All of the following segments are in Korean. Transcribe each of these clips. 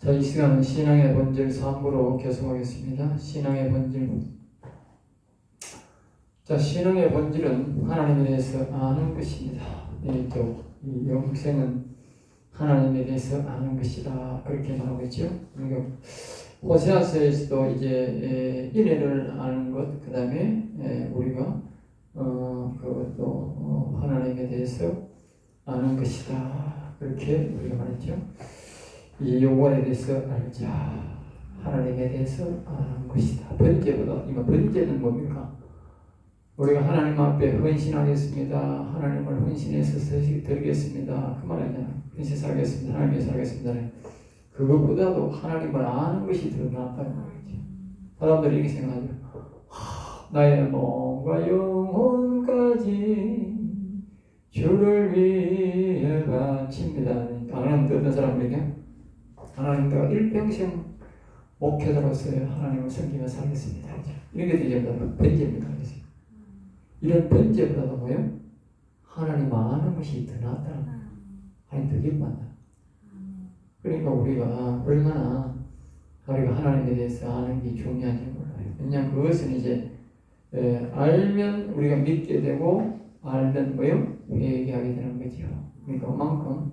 자, 이 시간은 신앙의 본질 3부로 계속하겠습니다. 신앙의 본질. 자, 신앙의 본질은 하나님에 대해서 아는 것입니다. 이 영생은 하나님에 대해서 아는 것이다. 그렇게 말하고 있죠. 그러니까 호세아서에서도 이제 인애를 아는 것, 그 다음에 우리가 그것도 하나님에 대해서 아는 것이다. 그렇게 우리가 말했죠. 이 영원에 대해서 알자. 하나님에 대해서 아는 것이다. 번제보다, 이거 번제는 뭡니까? 우리가 하나님 앞에 헌신하겠습니다. 하나님을 헌신해서 드리겠습니다. 그 말이잖아요. 헌신하겠습니다. 하나님께 살겠습니다. 그것보다도 하나님을 아는 것이 더 낫다는 거죠. 사람들이 이렇게 생각하죠. 나의 몸과 영혼까지 주를 위해 바칩니다. 하나님 어떤 사람들에게 하나님 내가 일평생 목회자로서 하나님을 섬기며 살겠습니다. 이런 게 되게 번제입니다. 이런 번제보다도 뭐예요? 하나님 아는 것이 더 낫다는 거예요. 하나님 더 기뻐한다. 그러니까 우리가 얼마나 우리가 하나님에 대해서 아는 게 중요한지 몰라요. 왜냐하면 그것은 이제 알면 우리가 믿게 되고 알면 뭐예요? 회개하게 되는 거죠. 그러니까 그만큼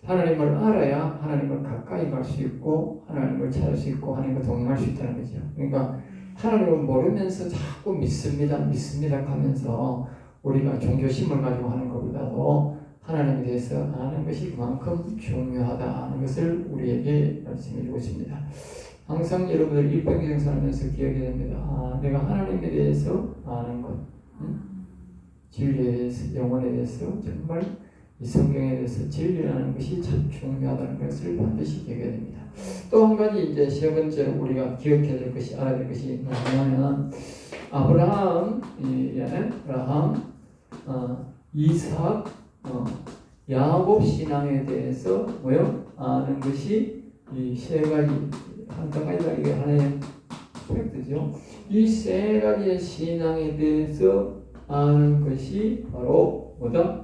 하나님을 알아야 하나님을 가까이 갈 수 있고 하나님을 찾을 수 있고 하나님과 동행할 수 있다는 거죠. 그러니까 하나님을 모르면서 자꾸 믿습니다 하면서 우리가 종교심을 가지고 하는 것보다도 하나님에 대해서 아는 것이 그만큼 중요하다는 것을 우리에게 말씀해 주고 있습니다. 항상 여러분들 일평생 살면서 기억해야 됩니다. 내가 하나님에 대해서 아는 것, 진리에 대해서, 영혼에 대해서 정말 이 성경에 대해서 진리라는 것이 참 중요하다는 것을 반드시 기억해야 됩니다. 또 한 가지 이제 세 번째로 우리가 기억해야 될 것이, 알아야 될 것이 뭐냐면 아브라함, 이삭, 야곱 신앙에 대해서 뭐요? 아는 것이 이 세 가지, 한 가지가 이게 하나의 팩트죠. 이 세 가지의 신앙에 대해서 아는 것이 바로 뭐다?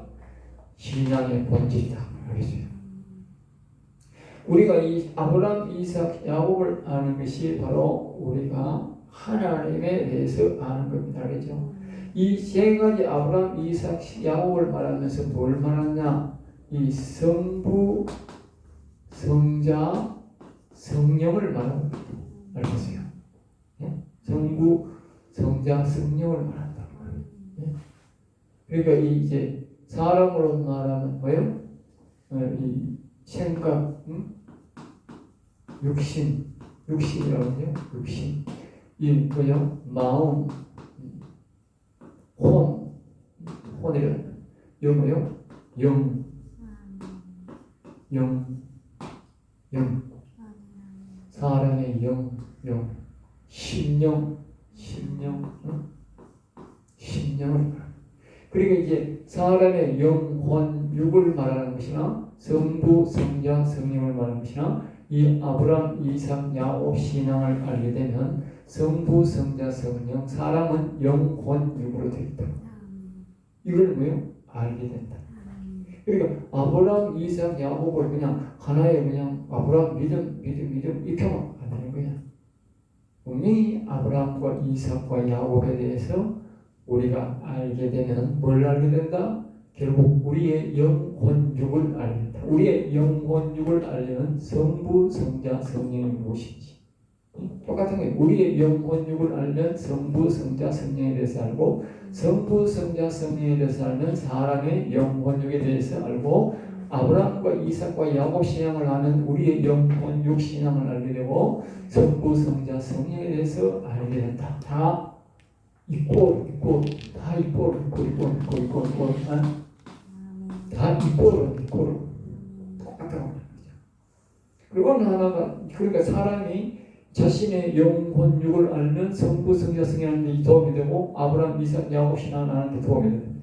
신앙의 본질이다. 알겠어요? 우리가 이 아브라함, 이삭, 야곱을 아는 것이 바로 우리가 하나님에 대해서 아는 겁니다. 알겠죠? 이 세 가지 아브라함, 이삭, 야곱을 말하면서 뭘 말하냐? 이 성부, 성자, 성령을 말합니다. 알겠어요? 네? 성부, 성자, 성령을 말한다. 네? 그러니까 이제 사람으로 말하면 뭐예요? 이 생각, 육신이라고 하죠. 육신. 이 뭐요? 마음, 혼이라. 영 뭐요? 영. 사람의 영. 심령을. 그리고 이제 사람의 영혼, 육을 말하는 것이나 성부, 성자, 성령을 말하는 것이나 이 아브라함, 이삭, 야곱 신앙을 알게 되면 성부, 성자, 성령, 사람은 영혼, 육으로 되어 있다. 이걸 뭐예요? 알게 된다. 그러니까 아브라함, 이삭, 야곱을 그냥 하나의 그냥 아브라함 믿음 이렇게 하면 안 되는 거야. 분명히 아브라함과 이삭과 야곱에 대해서 우리가 알게 되면 뭘 알게 된다? 결국 우리의 영혼육을 알게 된다. 우리의 영혼육을 알려면 성부, 성자, 성령이 무엇인지 똑같은 거예요. 우리의 영혼육을 알면 성부, 성자, 성령에 대해서 알고 성부, 성자, 성령에 대해서 알면 사람의 영혼육에 대해서 알고 아브라함과 이삭과 야곱 신앙을 하면 우리의 영혼육 신앙을 알게 되고 성부, 성자, 성령에 대해서 알게 된다. 다 있고 다 있고 똑같다고 말이죠. 그리고 하나가 그러니까 사람이 자신의 영혼육을 알면 성부, 성자, 성령한테 도움이 되고 아브라함, 이삭, 야곱 신앙을 하는데 도움이 됩니다.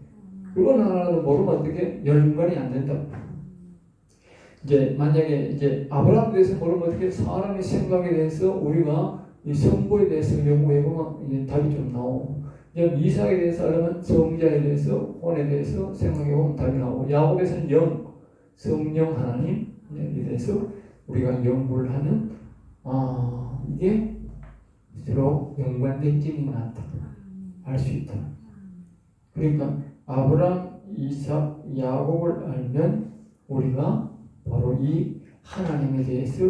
그건 하나도 모르면 어떻게 연관이 안 된다. 이제 만약에 이제 아브라함에 대해서 모르면 어떻게 사람의 생각에 대해서 우리가 이 성부에 대해서 연구해보면 이제 답이 좀 나오고 이삭에 대해서 알면 성자에 대해서 혼에 대해서 생각해보면 답이 나오고 야곱에서는 영, 성령 하나님에 대해서 우리가 연구를 하는 이게 서로 연관된 점이 많다 알 수 있다. 그러니까 아브라함, 이삭, 야곱을 알면 우리가 바로 이 하나님에 대해서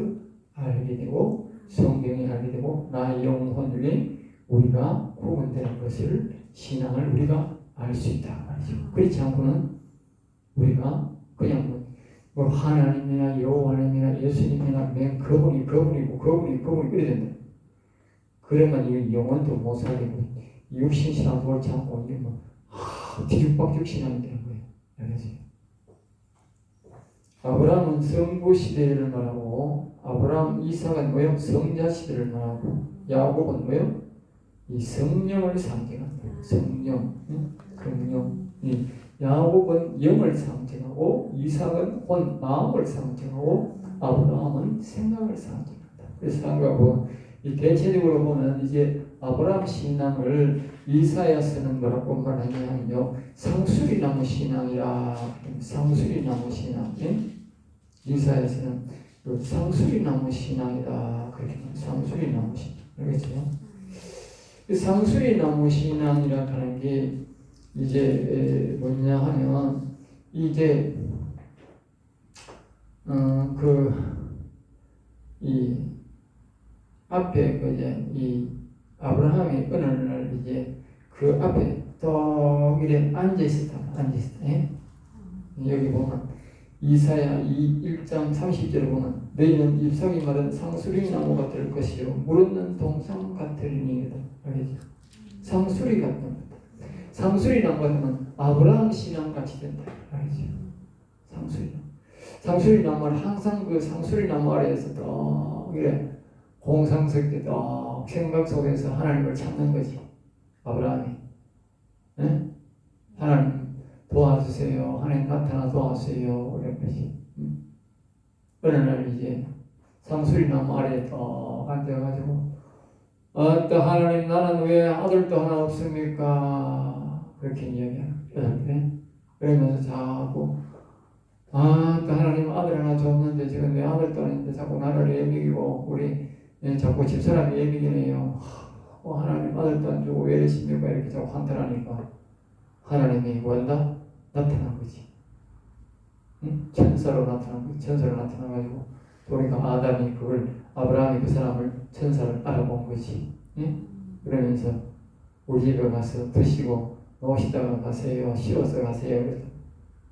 알게 되고 성경에 알게 되고 나의 영혼이 우리가 구원되는 것을 신앙을 우리가 알 수 있다 말이죠. 그렇지 않고는 우리가 그냥 뭐 하나님이나 여호와님이나 예수님이나 맨 그분이고 그래야 된다. 그러면 이 영혼도 못 살리고 육신신앙도 옳지 않고 이게 뭐 뒤죽박죽 신앙이 되는 거예요. 알겠어요? 아브라함은 성부 시대를 말하고 아브라함, 이삭은 뭐요? 성자 시대를 말하고 야곱은 뭐요? 이 성령을 상징한다. 성령, 성령. 야곱은 영을 상징하고 이삭은 혼 마음을 상징하고 아브라함은 생각을 상징한다. 그래서 생각하고 이 대체적으로 보면 이제 아브라함 신앙을 이사야서는 뭐라고 말하냐면요, 상수리나무 신앙이라. 상수리나무 신앙. 이사야서는 상수리나무 신앙이다. 그렇게 상수리나무 신앙. 알겠죠? 상수리나무 신앙이라 하는 게 이제 뭐냐 하면 이제 이 앞에 이제 이 아브라함이 어느 날 이제 그 앞에 또 이래 앉아 있었다. 여기 보면 이사야 1장 30절에 보면 너희는 잎사귀 마른 상수리 나무가 될 것이요 물없는 동상 같으리니이다. 알겠죠? 상수리 같은 것. 상수리 나무 같으면 아브라함 신앙 같이 된다. 알겠죠? 상수리 나무는 항상 그 상수리 나무 아래에서 또 이래 공상스럽게 또 생각 속에서 하나님을 찾는 거지. 아브라함이. 네? 하나님 도와주세요. 하나님 나타나 도와주세요. 이런 거지. 어느 날 이제 상수리 나무 아래에 또 앉아가지고 또 하나님 나는 왜 아들도 하나 없습니까? 그렇게 이야기하는. 그러면서 자꾸 또 하나님 아들 하나 줬는데 지금 내 아들도 아닌데 자꾸 나를 예비기고 우리 자꾸 집사람이 예비기네요. 하나님 아들도 안 주고 왜 이러십니까? 이렇게 자꾸 한탄하니까 하나님이 원다 나타난 거지. 천사로 나타난 거지. 천사로 나타나가지고 보니까 아담이 아브라함이 그 사람을 천사를 알아본 거지. 그러면서 우리 집에 가서 드시고 놓으시다가 가세요. 쉬어서 가세요.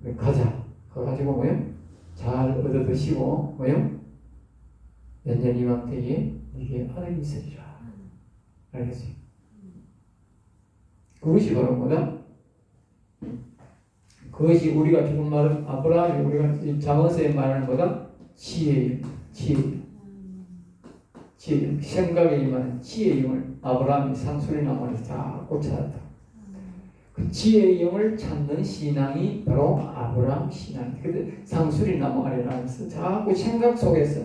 그래서 가자. 가가지고 뭐요? 잘 얻어 드시고 뭐요? 몇 년 이맘때에 이게 아들이 있으리라. 알겠어요? 그것이 바로 뭐다? 그것이 우리가 지금 말하는 아브라함이 우리가 잠언서에 말하는 뭐다? 지혜예요. 지혜. 생각에 임하는 지혜의 영을 아브라함이 상수리 나무에서 자꾸 찾았다. 그 지혜의 영을 찾는 신앙이 바로 아브라함 신앙이다. 근데 상수리 나무 아래라면서 자꾸 생각 속에서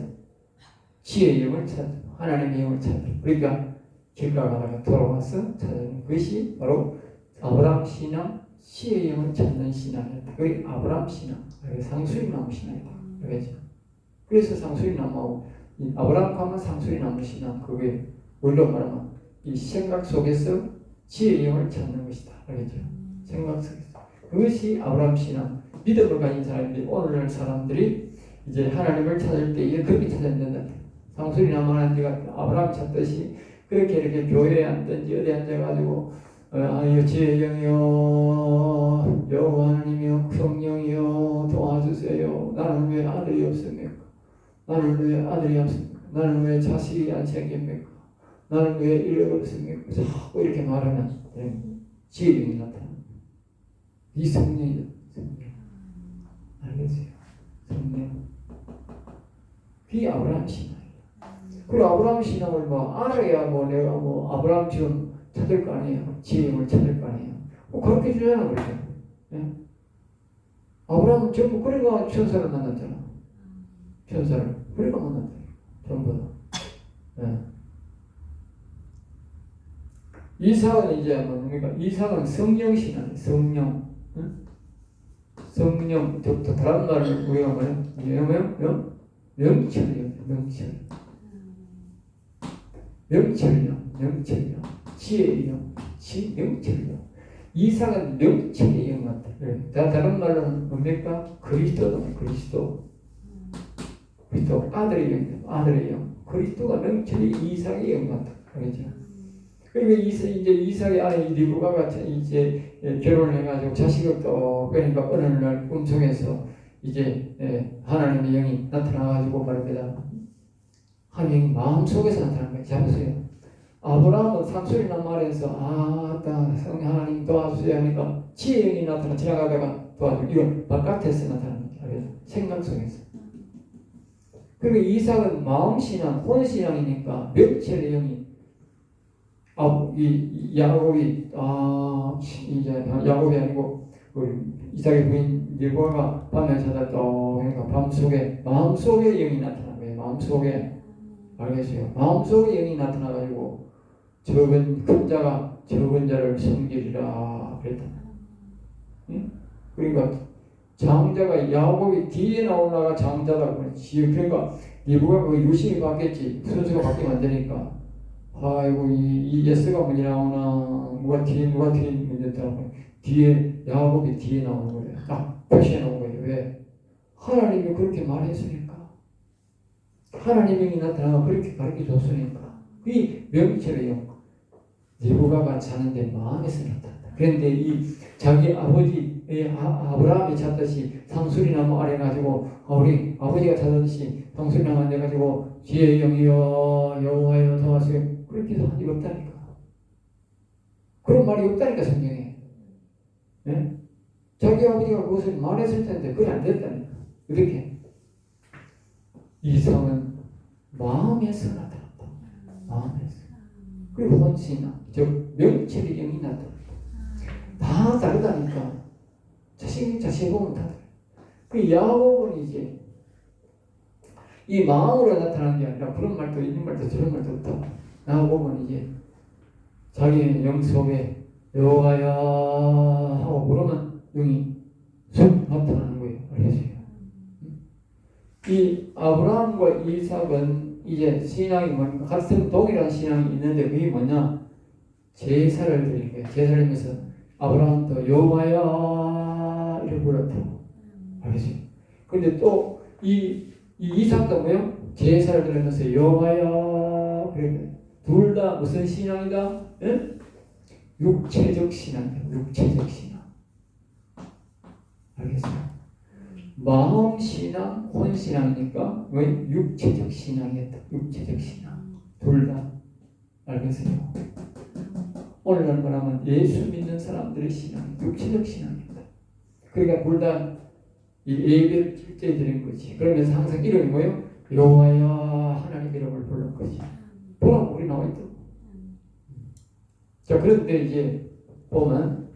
지혜의 영을 찾아. 하나님의 영을 찾아. 그러니까 길가 가다가 돌아와서 찾아내는 것이 바로 아브라함 신앙, 지혜의 영을 찾는 신앙이다. 그게 아브라함 신앙, 상수리 나무 신앙이다. 알겠죠? 그래서 상수리 나무하고 아브라함 하면 상수리 나무 신앙, 그게 원로 말하면 이 생각 속에서 지혜의 영을 찾는 것이다. 알겠죠? 생각 속에서. 그것이 아브라함 신앙. 믿음을 가진 사람들이 오늘날 사람들이 이제 하나님을 찾을 때에 그렇게 찾아야 된다. 상수리 나무 하나님과 아브라함 찾듯이 그렇게 이렇게 교회에 앉든지 어디 앉아가지고 지혜의 영이요 여호와 하나님이요 성령이요 도와주세요. 나는 왜 아들이 없습니까? 나는 왜 아들이 없습니까? 나는 왜 자식이 안 생깁니까? 나는 왜 잃어버렸습니까? 자꾸 이렇게 말하면 지혜의 영이 나타납니다. 이 성령이다. 알겠어요? 성령. 그게 아브라함 신앙이에요. 그리고 아브라함 신앙을 알아야 내가 아브라함처럼 찾을 거 아니에요. 지혜의 영을 찾을 거 아니에요. 그렇게 주잖아, 그렇게. 예? 아브라함은 전부 그러니까 천사를 만났잖아. 천사를. 그러니까 만났다. 전부 다. 예. 이삭은 이제 뭡니까? 이삭은 성령 신앙이에요. 성령. 응? 성령. 또 다른 말을 우리가 뭐예요? 명철이요. 명철이요. 지혜요. 명철이요. 이삭은 명철의 영 같아. 다른 말로는 뭡니까? 그리스도. 아들의 영. 그리스도가 명철이 이삭의 영 같아. 그렇죠? 그러니까 이제 이삭의 아내 리브가가 이제 결혼해가지고 자식을 또 그러니까 어느 날 꿈속에서 이제 하나님의 영이 나타나가지고 말입니다. 하나님 마음속에서 나타난 거예요. 잡으세요. 아브라함은 상술이나 말해서 하나님 도와주세요 하니까 지혜의 영이 나타나 지나가다가 도와주고 이건 바깥에서 나타나는 거예요. 생각 속에서. 그리고 이삭은 마음신앙, 혼신앙이니까 명철의 영이 야곱이 이제 야곱이 아니고 이삭의 부인 리브가가 밤에 자다 또 그러니까 마음속에 영이 나타난 거예요. 마음속에 알겠어요. 마음속에 영이 나타나가지고 큰 자가 적은 자를 섬기리라 그랬다. 응? 그러니까 장자가 야곱이 뒤에 나오다가 장자다 그랬지. 그러니까 리브가 그 유심히 봤겠지. 순수가 바뀌면 안 되니까. 아이고 이 예스가 뭐니 나오나 누가 뒤에 문제더라고. 뒤에 야곱이 뒤에 나오는 거예요. 딱 표시해 놓은 거예요. 왜? 하나님이 그렇게 말했으니까. 하나님이 나타나가 그렇게 가르쳐 줬으니까. 이 명철의 영. 리브가가 자는데 마음에서 나타난다. 그런데 이 자기 아버지 아브라함이 잤듯이 상수리나무 아래 가지고 우리 아버지가 자듯이 상수리나무 아래 가지고 지혜의 영이여 여호와여 도와주세요. 그렇게 한 적이 없다니까. 그런 말이 없다니까 성경에. 네? 자기 아버지가 그것을 말했을 텐데 그게 안 됐다니까. 이렇게 이성은 마음에서 나타났다. 마음에서. 그리고 혼신이나 즉 명철의 영이 나타났다. 다 다르다니까. 자신 보면 다 다르다. 그 야곱은 이제 이 마음으로 나타나는 게 아니라 그런 말도 있는 말도 저런 말도 없다. 야곱은 이제 자기 영 속에 여호와야 하고 그러면 영이 쑥 나타나는 거예요. 알겠어요? 이 아브라함과 이삭은 이제 신앙이 뭐냐 같은 동일한 신앙이 있는데 그게 뭐냐 제사를 드리는 거예요. 제사를 하면서 아브라함도 여호와야 이렇게 불렀다고. 알겠어요? 그런데 또 이 이삭도 뭐요? 제사를 드리면서 여호와야 그래. 둘 다 무슨 신앙이다? 응? 육체적 신앙이다. 육체적 신앙. 알겠어요? 마음 신앙, 혼 신앙이니까 왜 육체적 신앙이었다. 육체적 신앙. 둘 다. 알겠어요? 오늘날 말하면 예수 믿는 사람들의 신앙, 육체적 신앙입니다. 그러니까 둘 다 이 예배를 실제 드린 거지. 그러면서 항상 이름이 뭐예요? 여호와야 하나님 이름을 부른 거지. 보라고 우리 나와 있다. 자, 그런데 이제 보면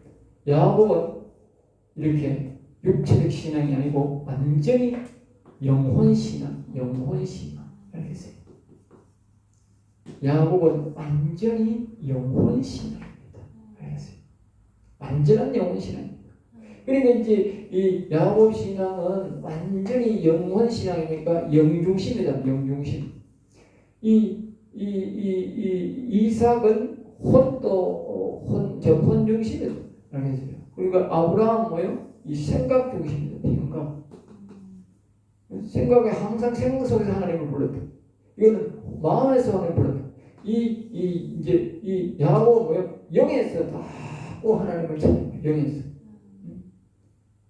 야곱은 이렇게 육체적 신앙이 아니고 완전히 영혼 신앙. 알겠어요? 야곱은 완전히 영혼 신앙입니다. 알겠어요? 완전한 영혼 신앙입니다. 그러니까 이제 이 야곱 신앙은 완전히 영혼 신앙이니까 영중심이다. 영중심. 이삭은 혼중심이다. 알겠어요? 그러니까 아브라함 뭐요? 이 생각 중심이다. 생각에 항상 생각 속에서 하나님을 불렀다. 이거는 마음에서 하나님을 불렀다. 이 야곱은 뭐요? 영에서 다 하나님을 찾는 거예요. 영에서.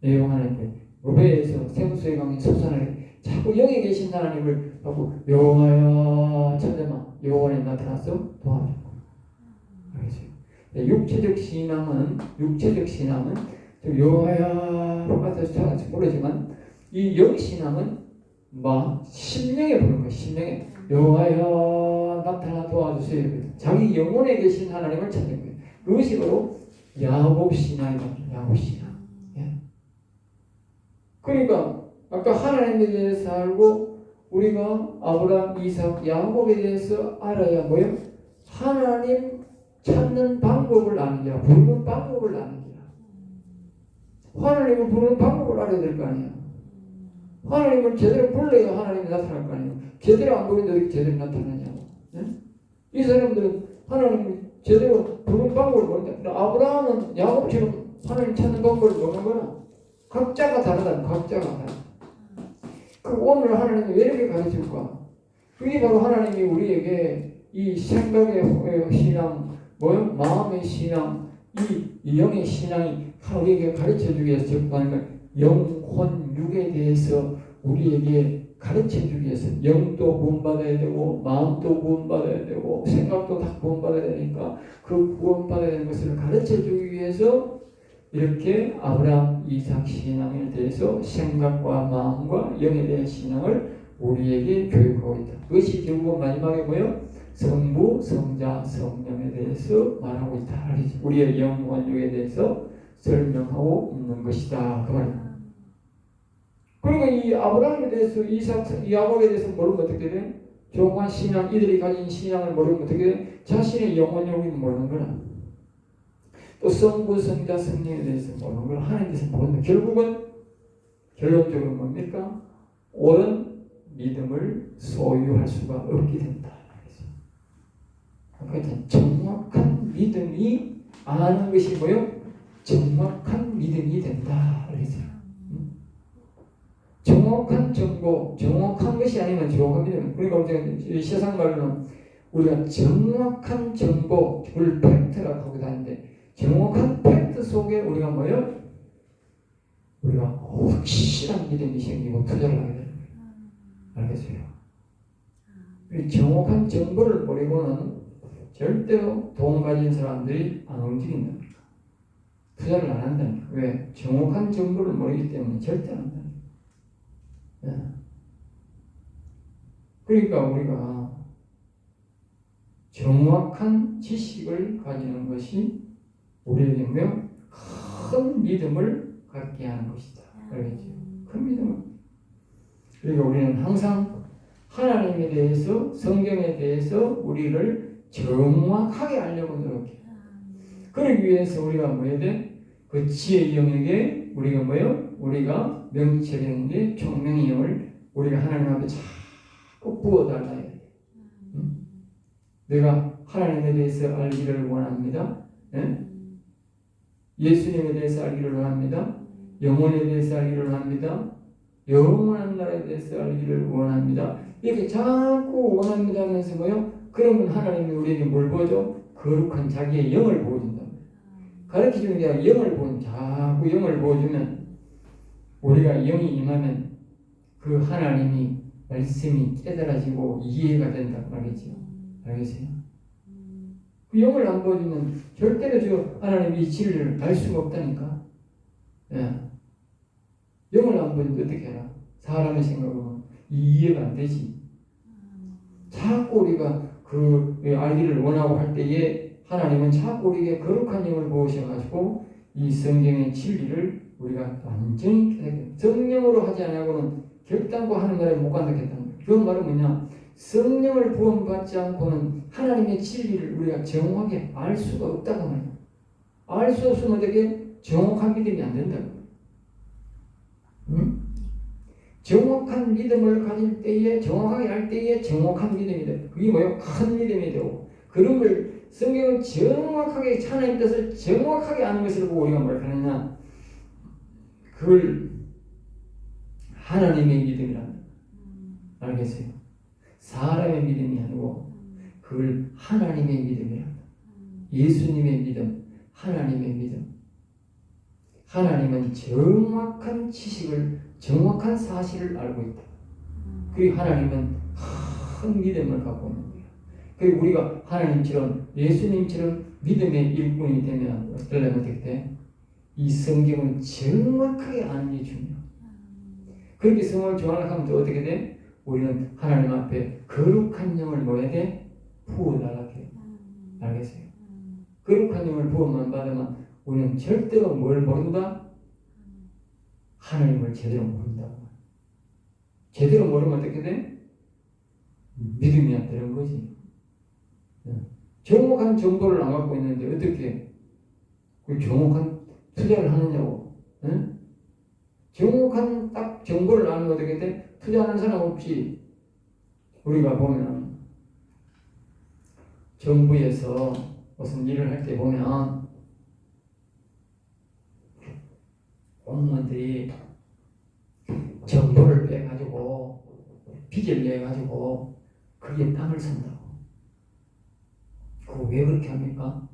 내용 하나님께 무배에서 생수의 강이 솟아나게 자꾸 영에 계신 하나님을 하고 여호와여 찾아만 여호와에 나타나서 도와줘. 알겠어요? 육체적 신앙은 여호와야로 가서 찾아서 모르지만 이 영신앙은 심령에 부르는 거예요. 심령에 여호와여 나타나 도와주세요. 자기 영혼에 계신 하나님을 찾는 거예요. 그것이 바로 야곱 신앙이다. 야곱 신앙. 그러니까 아까 하나님에 대해서 알고 우리가 아브라함, 이삭, 야곱에 대해서 알아야 뭐예요? 하나님 찾는 방법을 아는 거야. 부르는 방법을 아는 거야. 하나님을 부르는 방법을 알아야 될 거 아니야. 하나님을 제대로 불러야 하나님이 나타날 거 아니에요. 제대로 안 보이는데 어떻게 제대로 나타나냐고. 네? 이 사람들은 하나님을 제대로 부르는 방법을 모른다. 아브라함은 야곱처럼 하나님 찾는 방법을 모르는 거나 각자가 다르다. 각자가 다르다. 그 오늘 하나님이 왜 이렇게 가르칠까? 그게 바로 하나님이 우리에게 이 생각의 신앙, 마음의 신앙, 이 영의 신앙이 우리에게 가르쳐주기 위해서 접하는 걸 영혼, 육에 대해서 우리에게 가르쳐주기 위해서 영도 구원받아야 되고 마음도 구원받아야 되고 생각도 다 구원받아야 되니까 그 구원받아야 되는 것을 가르쳐주기 위해서 이렇게 아브라함, 이삭 신앙에 대해서 생각과 마음과 영에 대한 신앙을 우리에게 교육하고 있다. 그것이 결국은 마지막에 성부, 성자, 성령에 대해서 말하고 있다. 우리의 영혼, 육에 대해서 설명하고 있는 것이다. 그 말이야. 그러니까 이 아브라함에 대해서 이삭, 야곱에 대해서 모르면 어떻게 돼? 종한 신앙, 이들이 가진 신앙을 모르면 어떻게 돼? 자신의 영혼, 육을 모르는 거라. 또 성부, 성자, 성령에 대해서 모르는 걸 하나님에 대해서 모르는 결국은 결론적으로 뭡니까? 옳은 믿음을 소유할 수가 없게 된다. 그러니까 정확한 믿음이 아는 것이 정확한 믿음이 된다. 정확한 정보, 정확한 것이 아니면 정확한 믿음. 그러니까 우리가 세상 말로는 우리가 정확한 정보를 팩트라고 하기도 하는데 정확한 팩트 속에 우리가 우리가 확실한 믿음이 생기고 투자를 하게 되는 거예요. 알겠어요? 정확한 정보를 모르고는 절대로 돈 가진 사람들이 안 움직인다. 투자를 안 한다니까. 왜? 정확한 정보를 모르기 때문에 절대 안 한다. 네. 그러니까 우리가 정확한 지식을 가지는 것이 우리에게 큰 믿음을 갖게 하는 것이다. 알겠죠? 큰 믿음을. 그러니까 우리는 항상 하나님에 대해서, 성경에 대해서 우리를 정확하게 알려고 노력해. 그러기 위해서 우리가 뭐해야 돼? 그 지혜의 영역에 우리가 우리가 명철의 영역에 총명의 영을 우리가 하나님 앞에 자꾸 부어달라야 돼. 응? 내가 하나님에 대해서 알기를 원합니다. 네? 예수님에 대해서 알기를 원합니다. 영혼에 대해서 알기를 원합니다. 영원한 나라에 대해서 알기를 원합니다. 이렇게 자꾸 원합니다 하면서 그러면 하나님이 우리에게 뭘 보여줘? 거룩한 자기의 영을 보여준다. 가르쳐주는 게 아니라 영을 보여주면 자꾸 영을 보여주면 우리가 영이 임하면 그 하나님이 말씀이 깨달아지고 이해가 된다고 말이죠. 알겠어요? 그 영을 안 보여주면 절대로 저 하나님의 진리를 알 수가 없다니까. 예. 영을 안 보여주면 어떻게 하나? 사람의 생각으로는 이해가 안 되지. 자꾸 우리가 그 알기를 원하고 할 때에 하나님은 자꾸 우리에게 거룩한 영을 부으셔가지고 이 성경의 진리를 우리가 완전히 성령으로 하지 않고는 결단코 하는 나라에 못 간다겠다는 거예요. 그 말은 뭐냐? 성령을 부음받지 않고는 하나님의 진리를 우리가 정확하게 알 수가 없다고 말이에요. 알 수 없으면 어떻게 정확한 믿음이 안 된다고. 응? 정확한 믿음을 가질 때에 정확하게 알 때에 정확한 믿음이 돼. 그게 큰 믿음이 되고 그런 걸 성경은 정확하게 하나님 뜻을 정확하게 아는 것을 보고 우리가 뭘 하느냐? 그걸 하나님의 믿음이라는 거예요. 알겠어요? 사람의 믿음이 아니고 그걸 하나님의 믿음이라는 거예요. 예수님의 믿음, 하나님의 믿음. 하나님은 정확한 지식을, 정확한 사실을 알고 있다. 그리고 하나님은 큰 믿음을 갖고 있는 거예요. 그리고 우리가 하나님처럼, 예수님처럼 믿음의 일꾼이 되면 어떻게 돼? 이 성경을 정확하게 아는 게 중요해요. 그렇게 성경을 정확하게 하면 어떻게 돼? 우리는 하나님 앞에 거룩한 영을 뭐해야 돼? 부어달라고 해요. 알겠어요? 거룩한 영을 부어만 받으면 우리는 절대로 뭘 모른다? 하나님을 제대로 모른다고. 제대로 모르면 어떻게 돼? 믿음이 안 되는 거지. 정확한 정보를 안 갖고 있는데 어떻게 그 정확한 투자를 하느냐고. 정확한 딱 정보를 알면 어떻게 돼? 투자하는 사람 없지. 우리가 보면 정부에서 무슨 일을 할 때 보면 공무원들이 정보를 빼가지고 빚을 내가지고 그게 땅을 산다고. 그거 왜 그렇게 합니까?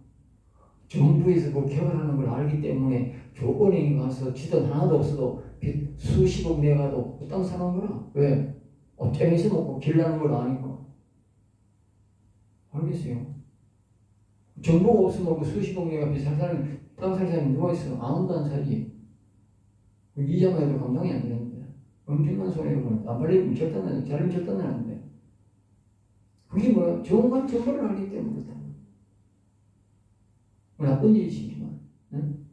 정부에서 그 개발하는 걸 알기 때문에 저 은행에 가서 지도 하나도 없어도 빚 수십억 내가도 그 땅 사는 거야. 왜? 땡에서 먹고 길나는 걸 아니까. 알겠어요? 정보가 없으면 그 수십억 내가 빚 살 사람이 땅 살 사람이 누가 있어? 아무도 안 살지. 이자만 해도 감당이 안 되는데 엄청난 손해를 보는 안 팔리면 절단은 자르면 절단은 안 돼. 그게 뭐야? 정확한 정보를 알기 때문이다. 나쁜 일이지만, 응?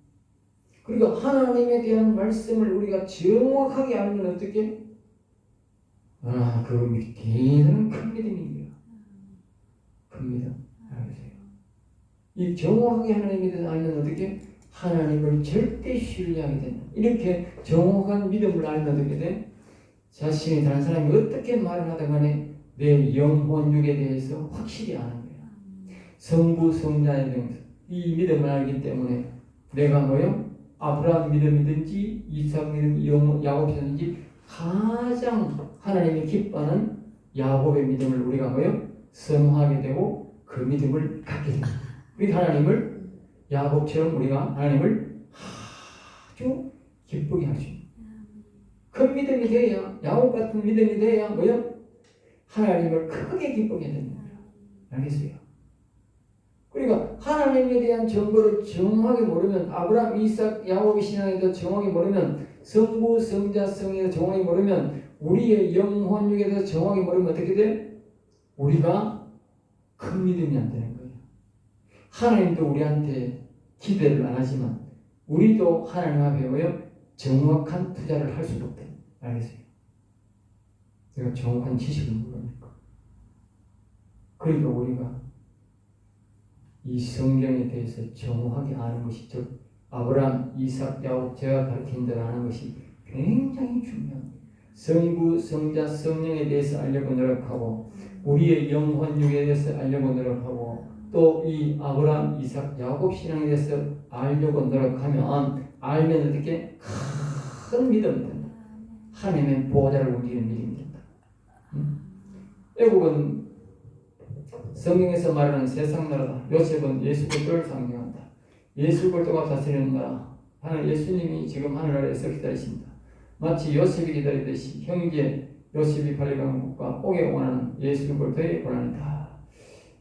그러니까 하나님에 대한 말씀을 우리가 정확하게 알면 어떻게? 그 대단한 큰 믿음인 거야. 큰 믿음. 알겠어요? 이 정확하게 하나님에 대해서 알면 어떻게? 하나님을 절대 신뢰하게 된다. 이렇게 정확한 믿음을 알면 어떻게 돼? 자신이 다른 사람이 어떻게 말을 하든 간에 내 영혼육에 대해서 확실히 아는 거야. 성부, 성자의 명세. 이 믿음을 알기 때문에 내가 뭐요? 아브라함 믿음이든지 이삭 믿음, 야곱 믿음이든지 가장 하나님이 기뻐하는 야곱의 믿음을 우리가 뭐요? 선호하게 되고 그 믿음을 갖게 됩니다. 우리 하나님을 야곱처럼 우리가 하나님을 아주 기쁘게 할 수 있는 큰 믿음이 돼야 야곱 같은 믿음이 돼야 뭐요? 하나님을 크게 기쁘게 됩니다. 알겠어요? 그러니까 하나님에 대한 정보를 정확하게 모르면 아브라함, 이삭, 야곱의 신앙에 대해서 정확히 모르면 성부, 성자, 성에 대해서 정확히 모르면 우리의 영혼육에 대해서 정확히 모르면 어떻게 돼? 우리가 큰 믿음이 안 되는 거예요. 하나님도 우리한테 기대를 안 하지만 우리도 하나님 앞에 뭐요? 정확한 투자를 할 수도 없다. 알겠어요? 내가 정확한 지식을 모르니까. 그러니까 우리가 이 성경에 대해서 정확하게 아는 것이 즉 아브라함, 이삭, 야곱 제가 가르친 대로 아는 것이 굉장히 중요합니다. 성부, 성자, 성령에 대해서 알려고 노력하고 우리의 영혼육에 대해서 알려고 노력하고 또 이 아브라함, 이삭, 야곱 신앙에 대해서 알려고 노력하면 알면 어떻게 큰 믿음이 된다. 하나님의 보호자를 움직이는 믿음이 된다. 애국은 성경에서 말하는 세상 나라다. 요셉은 예수 그리스도를 상징한다. 예수 그리스도가 다스리는 나라. 하늘 예수님이 지금 하늘나라에서 기다리십니다. 마치 요셉이 기다리듯이 형제 요셉이 발려간 곳과 오게 원하는 예수 그리스도의 고난이다.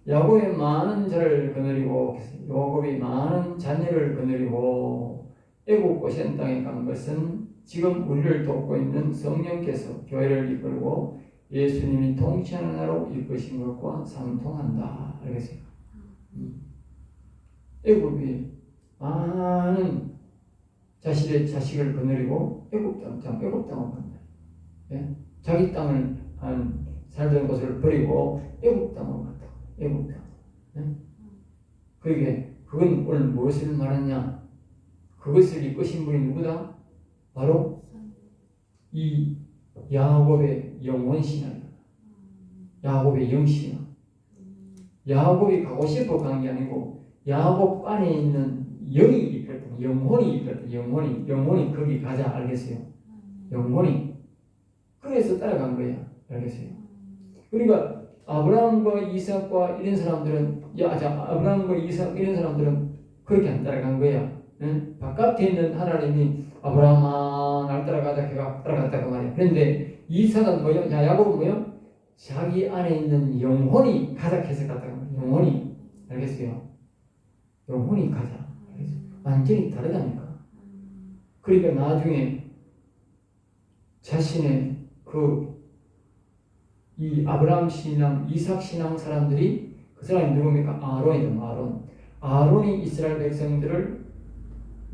야곱의 많은 자를 거느리고 야곱이 많은 자녀를 거느리고 애국 고센 땅에 간 것은 지금 우리를 돕고 있는 성령께서 교회를 이끌고 예수님이 통치하는 나라로 이끄신 것과 상통한다. 알겠어요? 애굽이 많은 자신의 자식을 거느리고 애굽 땅으로 간다. 예? 자기 땅을 살던 곳을 버리고 애굽 땅으로 갔다. 애굽 땅. 예? 그게 그건 오늘 무엇을 말하냐? 그것을 이끄신 분이 누구다? 바로 이 야곱의 영혼신앙, 야곱의 영신앙. 야곱이 가고 싶어 간 게 아니고 야곱 안에 있는 영이 이끌었다. 영혼이 이끌었다. 영혼이 거기 가자. 알겠어요? 영혼이 그래서 따라간 거야. 알겠어요? 그러니까 아브라함과 이삭과 이런 사람들은 아브라함과 이삭 이런 사람들은 그렇게 안 따라간 거야. 응? 바깥에 있는 하나님이 아브라함아 날 따라가자 해가 따라갔다고 말이야. 그런데 이삭은 뭐요? 야곱은 뭐요? 자기 안에 있는 영혼이 가득해서 갔다고 말이야. 영혼이. 알겠어요? 영혼이 가자. 알겠어요? 완전히 다르다니까. 그러니까 나중에 자신의 이 아브라함 신앙, 이삭 신앙 사람들이 그 사람이 누굽니까? 아론이죠. 아론이 이스라엘 백성들을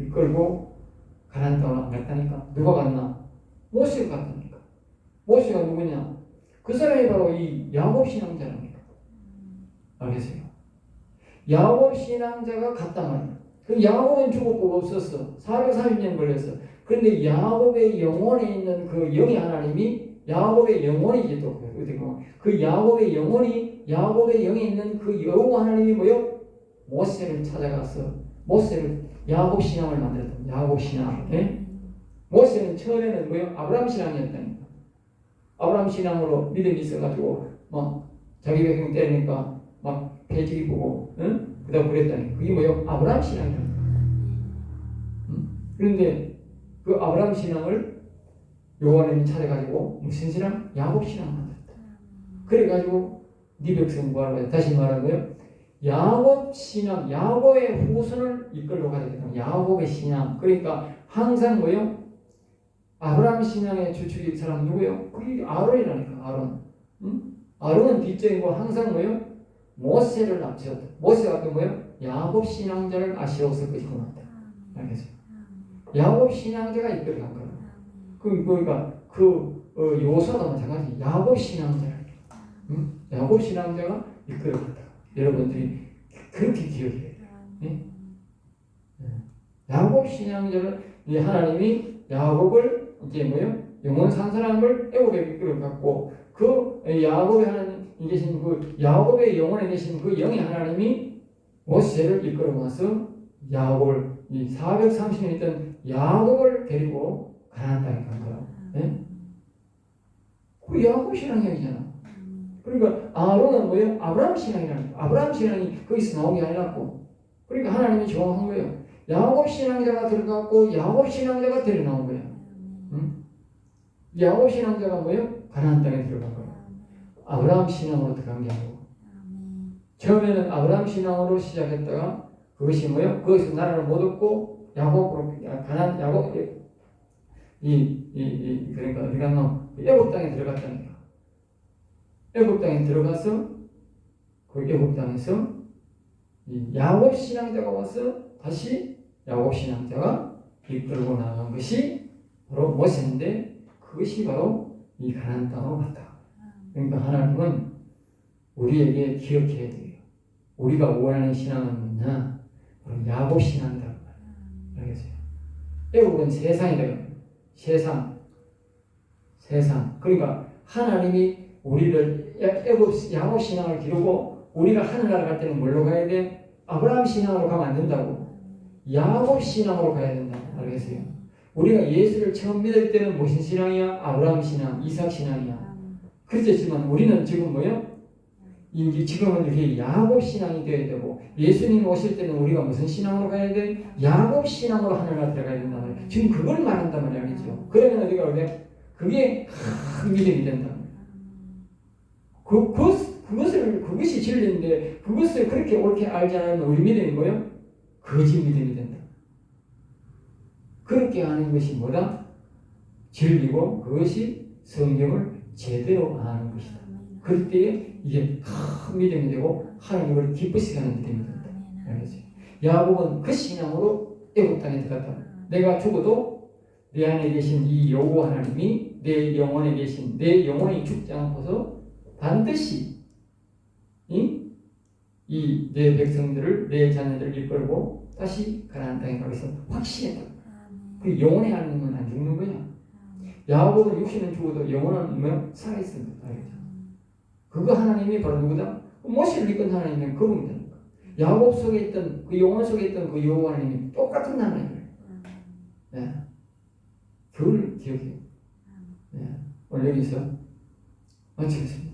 이끌고 가나안 땅으로 갔다니까. 누가 갔나? 모세가 갔다니까. 모세가 누구냐? 그 사람이 바로 이 야곱 신앙자랍니다. 알겠어요? 야곱 신앙자가 갔단 말이야. 그럼 야곱은 죽었고 없었어. 430년 걸렸어. 그런데 야곱의 영혼에 있는 그 영의 하나님이 야곱의 영혼이지 또 어떻게 보면 그 야곱의 영에 있는 그 여호와 하나님이 뭐요? 모세를 찾아가서 모세를 야곱 신앙을 만들었다. 야곱 신앙. 예? 모세는 처음에는 뭐요? 아브라함 신앙이었다니까. 아브라함 신앙으로 믿음이 있어가지고 막 자기 백성 때리니까 막 패지기 보고, 응? 그다음 그랬다니. 그게 뭐요? 아브라함 신앙이다. 응? 그런데 그 아브라함 신앙을 여호와님이 찾아가지고 무슨 신앙? 야곱 신앙을 만들었다. 그래가지고 네 백성 뭐하라고 해? 다시 말하고요. 야곱 신앙, 야곱의 후손을 이끌러 가야 되겠다. 야곱의 신앙. 그러니까 항상 뭐요? 아브라함 신앙의 주축이 사람 누구요? 그게 아론이라니까. 아론. 응? 아론은 뒷전이고 항상 뭐요? 모세를 앞세웠다. 모세가 또 뭐요? 야곱 신앙자를 앞세웠을 것이구나. 알겠어요? 야곱 신앙자가 이끌어간 거야. 그러니까 요소가 마찬가지. 야곱 신앙자. 응? 야곱 신앙자가 이끌어갔다. 여러분들이 그렇게 기억해야 돼요. 네? 야곱 신앙자를 하나님이 야곱을 이제 뭐요? 영원 산 사람을 애굽에 이끌어갔고 그 야곱의 하나님 계신 그 야곱의 영혼에 계신 그 영의 하나님이 모세를 이끌어가서 야곱을 이 430년 있던 야곱을 데리고 가나안 땅에 간 거야. 네? 그 야곱 신앙이잖아. 그러니까 아론은 뭐예요? 아브라함 신앙이라는 거예요. 아브라함 신앙이 거기서 나온 게 아니라고. 그러니까 하나님이 정확한 거예요. 야곱 신앙자가 들어갔고 야곱 신앙자가 데려 나온 거예요. 응? 야곱 신앙자가 뭐예요? 가나안 땅에 들어간 거예요. 아브라함 신앙으로 들어간 게 아니고. 처음에는 아브라함 신앙으로 시작했다가 그것이 뭐예요? 거기서 나라를 못 얻고 야곱으로 가나안 야곱 그러니까 어디 갔나? 애굽 땅에 들어갔다는 거예요. 애굽 땅에 들어가서 그 애굽 땅에서 이 야곱 신앙자가 와서 다시 야곱 신앙자가 이끌고 나간 것이 바로 모세인데 그것이 바로 이 가나안 땅으로 갔다. 그러니까 하나님은 우리에게 기억해야 돼요. 우리가 원하는 신앙은 뭐냐? 바로 야곱 신앙이다. 알겠어요? 애굽은 세상이다. 세상. 그러니까 하나님이 우리를 야곱 신앙을 기르고 우리가 하늘나라 갈 때는 뭘로 가야 돼? 아브라함 신앙으로 가면 안 된다고. 야곱 신앙으로 가야 된다. 알겠어요? 우리가 예수를 처음 믿을 때는 무슨 신앙이야? 아브라함 신앙, 이삭 신앙이야. 그렇지만 우리는 지금 뭐요? 지금은 이렇게 야곱 신앙이 되어야 되고 예수님 오실 때는 우리가 무슨 신앙으로 가야 돼? 야곱 신앙으로 하늘나라 들어가야 된단 말이야. 지금 그걸 말한단 말이야. 그렇죠? 그러면 어디가 그래? 그게 큰 믿음이 된다. 그것이 진리인데 그것을 그렇게 옳게 알지 않으면 우리 믿음이 뭐예요? 거짓 믿음이 된다. 그렇게 하는 것이 뭐다? 진리고 그것이 성경을 제대로 아는 것이다. 그럴 때에 이게 큰 믿음이 되고 하나님을 기쁘시게 하는 믿음이 된다. 알겠어요? 야곱은 그 신앙으로 애굽 땅에 들어갔다. 내가 죽어도 내 안에 계신 이 여호와 하나님이 내 영혼에 계신 내 영혼이 죽지 않고서 반드시 이 내 백성들을 내 자녀들을 이끌고 다시 가나안 땅에 가서 확신했다. 그 영혼의 하나님은 안 죽는 거야. 야곱은 육신은 죽어도 영혼은 뭐야? 살아있습니다. 알겠죠? 그거 하나님이 바로 누구다? 모세를 이끈 하나님은 그분이다. 야곱 속에 있던 그 영혼 속에 있던 그 여호와 하나님이 똑같은 하나님이에요. 네. 그걸 기억해요. 네. 오늘 여기서 마치겠습니다.